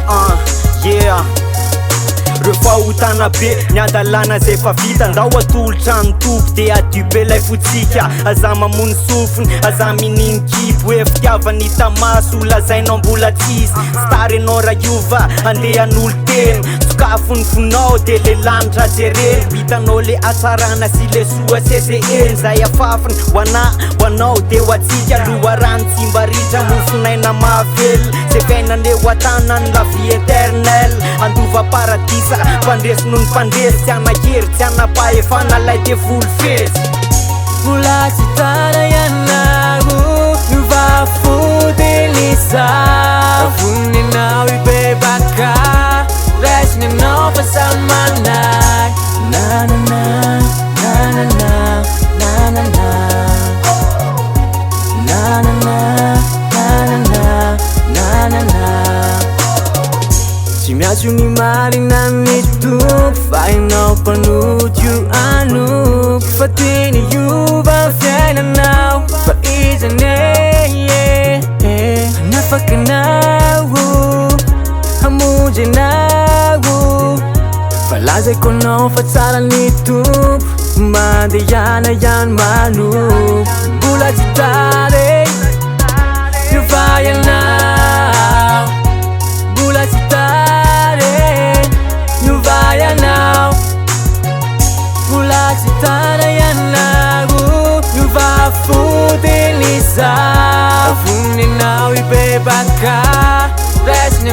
Yeah. Reo fahotana be ny adalana zay fa vita ndao atolotra ny topo de adio be lay fotsika aza mamony sofiny aza mininy kipo hoe fitiavany tamaso lazainao mbola tsisy stary anao raiova andehan'olo teny sokafony fonao de le lanitra jereny vitanao le atsarana sy le soa sese-eny zay afafiny hoanao de ho atsika loharano tsimbaritra mofinaina mavely zay fiainaneo atanany la vie éternelle andova paradisa fandresy noho ny fandresy tsy anakery tsy anampahefana lay de volo fetsy mbola tsy tara ianao novafodelisa avony anao ibebaka raisiny anao fa samanay nanana nanana nanana nanana nanana nanana tsy miatso ny marina mitompo fa ianao mpanotro anoko fa teny iova fiainanao fa izany hanafaka anao hamonjy anao fa lazaiko anao fa tsara ny tompo mandehana ihany manoko mbola tsy tara miova ianao mbola tsy tara miova ianao mbola tsy tara ianao miova fodelisa avony anao ibebaka raisiny